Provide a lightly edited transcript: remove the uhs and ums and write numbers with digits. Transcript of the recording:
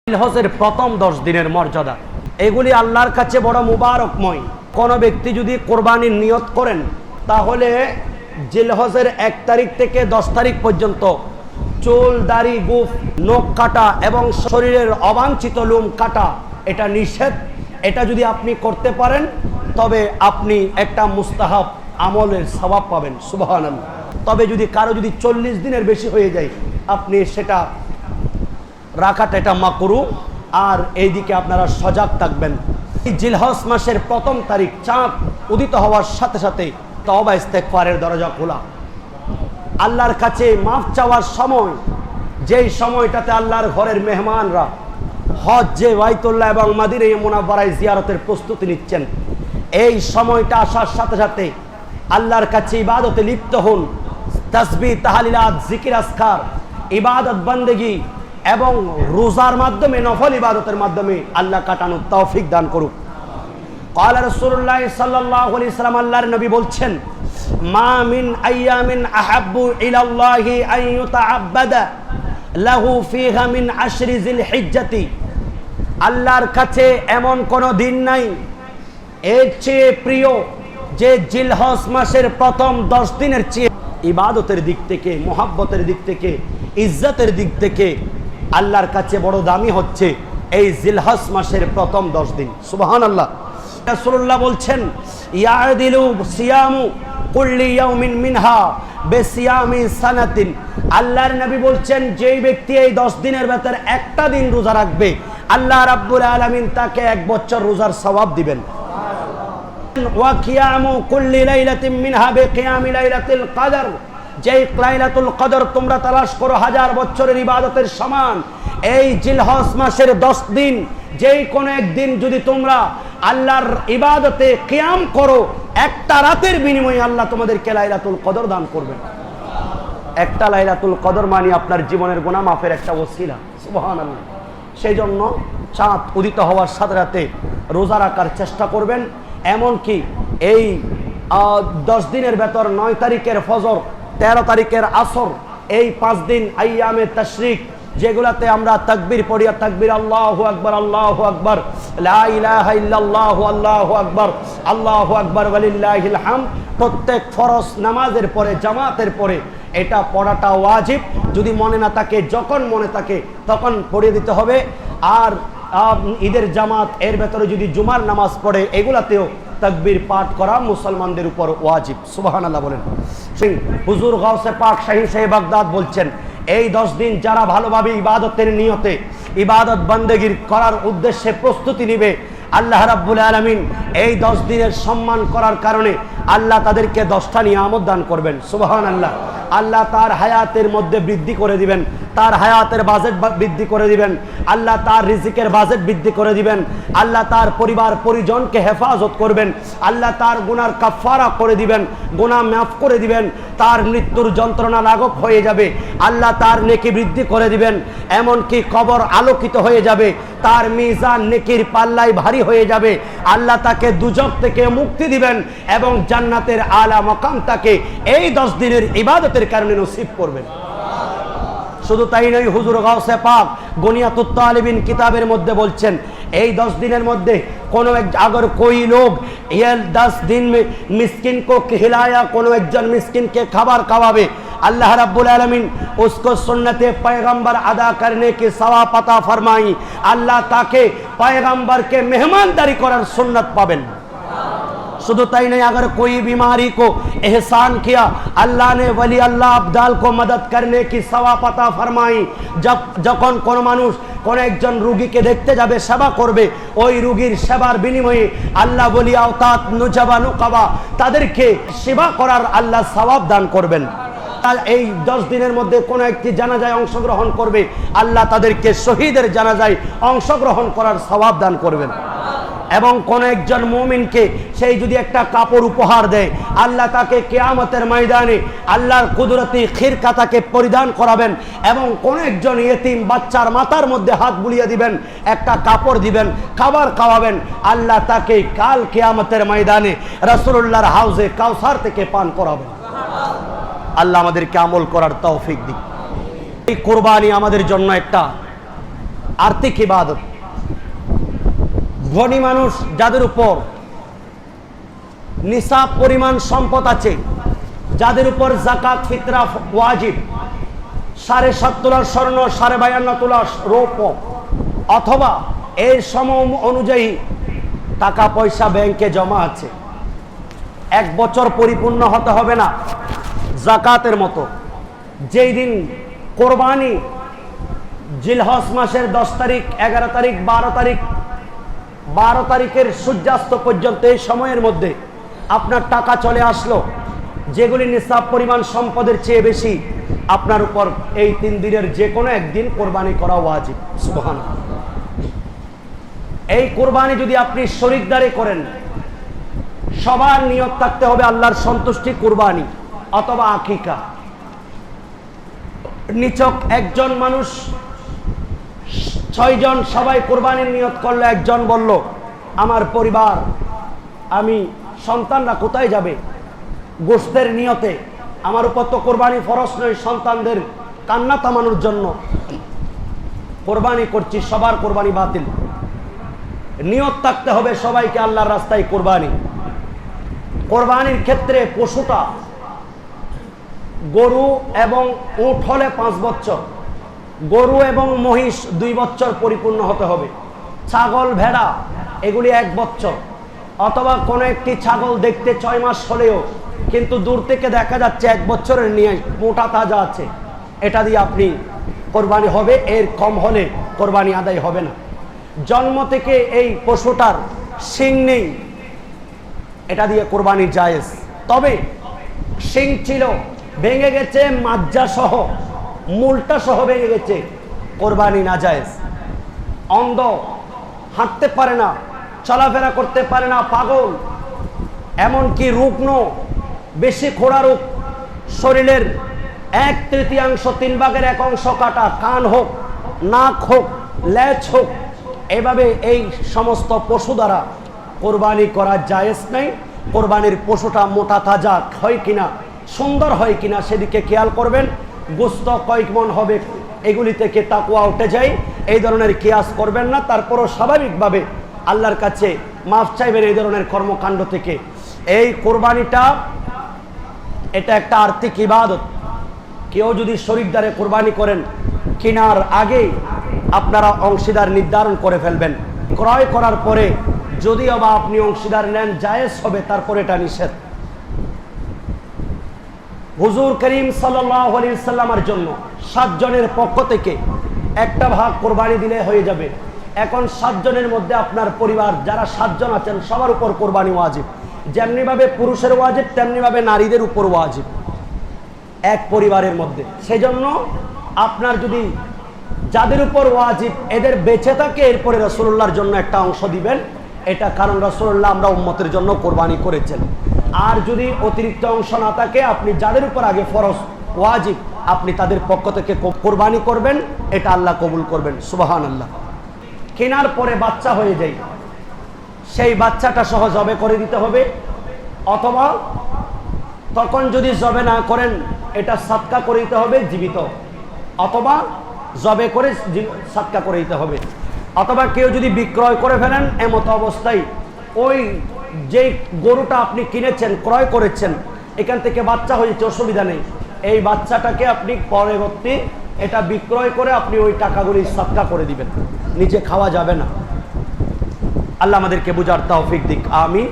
জিলহজের প্রথম 10 দিনের মর্যাদা এগুলি আল্লাহর কাছে বড় মুবারকময়। কোন ব্যক্তি যদি কোরবানির নিয়ত করেন তাহলে জিলহজের 1 তারিখ থেকে 10 তারিখ পর্যন্ত চুল, দাড়ি, গোঁফ, নখ কাটা এবং শরীরের অবাঞ্ছিত লোম কাটা এটা নিষেধ। এটা যদি আপনি করতে পারেন তবে আপনি একটা মুস্তাহাব আমলের সওয়াব পাবেন, সুবহানাল্লাহ। তবে যদি কারো 40 দিনের বেশি হয়ে যায় আপনি সেটা রাখাটা এটা মাকরু। আর এইদিকে আপনারা সজাগ থাকবেন। এই জিলহজ মাসের প্রথম তারিখ চাঁদ উদিত হওয়ার সাথে সাথে তওবা ইস্তেগফারের দরজা খোলা। আল্লাহর কাছে মাফ চাওয়ার সময়, যেই সময়টাতে আল্লাহর ঘরের মেহমানরা হজ্জে বাইতুল্লাহ এবং মদিনায়ে মুনাওয়ারায় জিয়ারতের প্রস্তুতি নিচ্ছেন, এই সময়টা আসার সাথে সাথে আল্লাহর কাছে ইবাদতে লিপ্ত হন। তাসবিহ, তাহলিলাত, জিকির, আজকার, ইবাদত, বন্দেগী এবং রোজার মাধ্যমে, নফল ইবাদতের মাধ্যমে আল্লাহ কাটানোর তৌফিক দান করুক। ক্বালা রাসূলুল্লাহ সাল্লাল্লাহু আলাইহি ওয়াসাল্লাম, আল্লাহর নবী বলছেন, মা মিন আইয়ামিন আহাব্বু ইলাল্লাহি আন ইউতাআব্বাদা লাহু ফিহা মিন আশরি যিলহিজ্জাতি। আল্লাহর কাছে এমন কোন দিন নাই এর চেয়ে প্রিয় যে জিলহজ মাসের প্রথম 10 দিনের চেয়ে ইবাদতের দিক থেকে, মুহাব্বতের দিক থেকে, ইজ্জতের দিক থেকে আল্লাহর কাছে বড় দামি হচ্ছে এই জিলহজ মাসের প্রথম 10 দিন। সুবহানাল্লাহ। রাসূলুল্লাহ বলছেন, ইয়াদিলু সিয়ামু কুল্লি ইয়াউমিন মিনহা বিসিয়ামি সানাতিন। আল্লাহর নবী বলছেন, যেই ব্যক্তি এই 10 দিনের ভেতর একটা দিন রোজা রাখবে আল্লাহ রাব্বুল আলামিন তাকে 1 বছর রোজার সওয়াব দিবেন। ওয়া কিয়ামু কুল্লি লাইলাতিন মিনহা বিকিয়ামি লাইলাতুল কদর। যেই লাইলাতুল কদর তোমরা তালাশ করো 1000 বছরের ইবাদতের সমান, এই জিলহজ মাসের 10 দিন যেই কোনো একদিন যদি তোমরা আল্লাহর ইবাদতে কিয়াম করো, একটা রাতের বিনিময়ে আল্লাহ তোমাদেরকে লাইলাতুল কদর দান করবেন। একটা লাইলাতুল কদর মানে আপনার জীবনের গুনাহ মাফের একটা ওসিলা, সুবহানাল্লাহ। সেই জন্য চাঁদ উদিত হওয়ার সাথে সাথে রোজা রাখার চেষ্টা করবেন। এমনকি এই 10 দিনের ভেতর 9 তারিখের ফজর, 13 তারিখের আসর, এই 5 দিন আইয়ামে তাশরিক যেগুলাতে আমরা তাকবীর পড়ি, তাকবীর আল্লাহু আকবার, আল্লাহু আকবার, লা ইলাহা ইল্লাল্লাহু, আল্লাহু আকবার, আল্লাহু আকবার ওয়ালিল্লাহিল হামদ, প্রত্যেক ফরজ নামাজের পরে, জামাতের পরে এটা পড়াটা ওয়াজিব। যদি মনে না থাকে, যখন মনে থাকে তখন পড়ে দিতে হবে। আর ঈদের জামাত এর ভেতরে যদি জুমার নামাজ পড়ে এগুলাতেও তাকবীর পাঠ করা মুসলমানদের উপর ওয়াজিব। সুবহানাল্লাহ বলেন। হুজুর গাউসে পাক শাহী সাহেব বাগদাদ বলছেন, এই 10 দিন যারা ভালোভাবে ইবাদতের নিয়তে ইবাদত বন্দেগীর করার উদ্দেশ্যে প্রস্তুতি নেবে, আল্লাহ রাব্বুল আলামিন এই 10 দিনের সম্মান করার কারণে আল্লাহ তাদেরকে 10টা নিয়ামত দান করবেন। সুবহানাল্লাহ। আল্লাহ তার হায়াতের মধ্যে বৃদ্ধি করে দিবেন, তার হায়াতের বাজেট বৃদ্ধি করে দিবেন, আল্লাহ তার রিজিকের বাজেট বৃদ্ধি করে দিবেন, আল্লাহ তার পরিবার পরিজনকে হেফাজত করবেন, আল্লাহ তার গুনার কাফারা করে দিবেন, গুনাহ মাফ করে দিবেন, তার মৃত্যুর যন্ত্রণা লাঘব হয়ে যাবে, আল্লাহ তার নেকি বৃদ্ধি করে দিবেন, এমনকি কবর আলোকিত হয়ে যাবে, তার মিজান নেকির পাল্লায় ভারী হয়ে যাবে, আল্লাহ তাকে দুজক থেকে মুক্তি দিবেন এবং জান্নাতের আলা মাকাম তাকে এই 10 দিনের ইবাদতের কারণে নসিব করবেন। শুধু তাই নয়, হুজুর গাউসে পাক গুনিয়াতুত তালিবিন কিতাবের মধ্যে বলছেন, এই 10 দিনের মধ্যে কোনো अगर कोई लोग ये 10 दिन में मिस्किन को खिलाया, কোনো একজন মিসকিনকে খাবার খাওয়াবে, अल्लाह रब्बुल आलमीन उसको सुन्नत पैगंबर अदा करने की सवाब अता फरमाई। अल्लाह ताके पैगंबर के मेहमानदारी करार सुन्नत पाবেন। शुद्ध ताई नहीं, अगर कोई बीमारी को एहसान किया, अल्लाह ने वली अल्लाह अब्दाल को मदद करने की सवाब अता फरमाई। जब যখন কোন মানুষ কোন একজন রোগীকে দেখতে যাবে, সেবা করবে, ওই রোগীর সেবার বিনিময়ে আল্লাহ বলি আওতাত নুজাবা নুকাবা তাদেরকে সেবা করার আল্লাহ সওয়াব দান করবেন। এই 10 দিনের মধ্যে কোন একটি জানাজায় অংশগ্রহণ করবে, আল্লাহ তাদেরকে শহীদের জানাজায় অংশগ্রহণ করার সওয়াব দান করবেন। এবং কোন একজন মুমিনকে সেই যদি একটা কাপড় উপহার দেয়, আল্লাহ তাকে কিয়ামতের ময়দানে আল্লাহর কুদরতি খিরকা তাকে পরিধান করাবেন। এবং কোন একজন ইয়েতিম বাচ্চার মাথার মধ্যে হাত বুলিয়ে দিবেন, একটা কাপড় দিবেন, খাবার খাওয়াবেন, আল্লাহ তাকে কাল কিয়ামতের ময়দানে রাসূলুল্লাহর হাউজে কাউসার থেকে পান করাবেন। আল্লাহ আমাদেরকে আমল করার তৌফিক দিক। এই কুরবানি আমাদের জন্য একটা আর্থিক ইবাদত। ধনী মানুষ যাদের উপর নিসাব পরিমাণ সম্পদ আছে, যাদের উপর যাকাত ফিতরা ওয়াজিব, 7.5 তোলা স্বর্ণ, 52.5 তোলা রৌপ্য, অথবা এর সম অনুযায়ী টাকা পয়সা ব্যাংকে জমা আছে, 1 বছর পরিপূর্ণ হতে হবে না। যাকাতের মতো যেই দিন কোরবানি জিলহজ মাসের 10 তারিখ, 11 তারিখ, 12 তারিখের সূর্যাস্ত পর্যন্ত এই সময়ের মধ্যে আপনার টাকা চলে আসলো, যেগুলি নিসাব পরিমাণ সম্পদের চেয়ে বেশি, আপনার উপর এই 3 দিনের যে কোনো একদিন কোরবানি করা ওয়াজিব। সুবহানাল্লাহ। এই কোরবানি যদি আপনি শরীকদারি করেন, সবার নিয়ত থাকতে হবে আল্লাহর সন্তুষ্টি কোরবানি অথবা আকিকা। নিছক একজন মানুষ, 6 জন সবাই কোরবানির নিয়ত করলে, একজন বলল আমার পরিবার, আমি সন্তানরা কোথায় যাবে গোশতের নিয়তে, আমার উপর তো কোরবানি ফরজ নয়, সন্তানদের কান্না থামানোর জন্য কোরবানি করছি, সবার কোরবানি বাতিল। নিয়ত থাকতে হবে সবাইকে আল্লাহর রাস্তায় কোরবানি। কোরবানির ক্ষেত্রে পশুটা গরু এবং উট হলে 5 বছর, গরু এবং মহিষ 2 বছর পরিপূর্ণ হতে হবে, ছাগল ভেড়া এগুলি 1 বছর, অথবা কোনো একটি ছাগল দেখতে 6 মাস হলেও কিন্তু দূর থেকে দেখা যাচ্ছে 1 বছরের নিয়ে মোটা তাজা আছে, এটা দিয়ে আপনি কোরবানি হবে। এর কম হলে কোরবানি আদায় হবে না। জন্ম থেকে এই পশুটার শিং নেই, এটা দিয়ে কোরবানি জায়েজ। তবে শিং ছিল, ভেঙে গেছে, মাজ্জা সহ, মূলটা সহ ভেঙে গেছে, কোরবানি না জায়েজ। অন্ধ, হাঁটতে পারে না, চলাফেরা করতে পারে না, পাগল, এমনকি রুগ্ন, বেশি খোড়া রোগ, শরীরের 1/3 3 ভাগের 1 অংশ কাটা, কান হোক, নাক হোক, লেজ হোক, এভাবে এই সমস্ত পশু দ্বারা কোরবানি করা জায়েজ নেই। কোরবানির পশুটা মোটা তাজা হয় কিনা, সুন্দর হয় কিনা সেদিকে খেয়াল করবেন। গোস্ত কয়েক মন হবে, এগুলি থেকে তাকওয়া উঠে যায়, এই ধরনের কিয়াস করবেন না। তারপরও স্বাভাবিকভাবে আল্লাহর কাছে মাফ চাইবেন এই ধরনের কর্মকাণ্ড থেকে। এই কোরবানিটা এটা একটা আর্থিক ইবাদত। কেউ যদি শরীকদারে কোরবানি করেন, কেনার আগেই আপনারা অংশীদার নির্ধারণ করে ফেলবেন। ক্রয় করার পরে যদিও বা আপনি অংশীদার নেন জায়েজ হবে, তারপরে এটা নিষেধ। হুজুর করিম সাল্লাল্লাহু আলাইহি ওয়াসাল্লামের জন্য 7 জনের পক্ষ থেকে একটা ভাগ কোরবানি দিলে হয়ে যাবে। এখন 7 জনের মধ্যে আপনার পরিবার যারা 7 জন আছেন সবার উপর কোরবানি ওয়াজিব। যেমনিভাবে পুরুষের ওয়াজিব, তেমনিভাবে নারীদের উপর ওয়াজিব এক পরিবারের মধ্যে। সেজন্য আপনার যদি যাদের উপর ওয়াজিব এদের বেঁচে থাকে, এরপরে রাসূলুল্লাহর জন্য একটা অংশ দিবেন। এটা কারণ রাসূলুল্লাহ আমরা উম্মতের জন্য কোরবানি করেছেন। আর যদি অতিরিক্ত অংশ না থাকে, আপনি যাদের উপর আগে ফরজ ওয়াজিব আপনি তাদের পক্ষ থেকে কোরবানি করবেন, এটা আল্লাহ কবুল করবেন। সুবহানাল্লাহ। কেনার পরে বাচ্চা হয়ে যায়, সেই বাচ্চাটা সহ জবে করে দিতে হবে, অথবা তখন যদি জবে না করেন এটা সাদকা করে দিতে হবে জীবিত, অথবা জবে করে সাদকা করে দিতে হবে। অথবা কেউ যদি বিক্রয় করে ফেলেন, এমত অবস্থায় ওই যে গরুটা আপনি কিনেছেন, ক্রয় করেছেন, এখান থেকে বাচ্চা হয়েছে, অসুবিধা নেই, এই বাচ্চাটাকে আপনি পরবর্তী এটা বিক্রয় করে আপনি ওই টাকাগুলি সাদকা করে দিবেন, নিজে খাওয়া যাবে না। আল্লাহ আমাদেরকে বুঝার তৌফিক দিক, আমিন।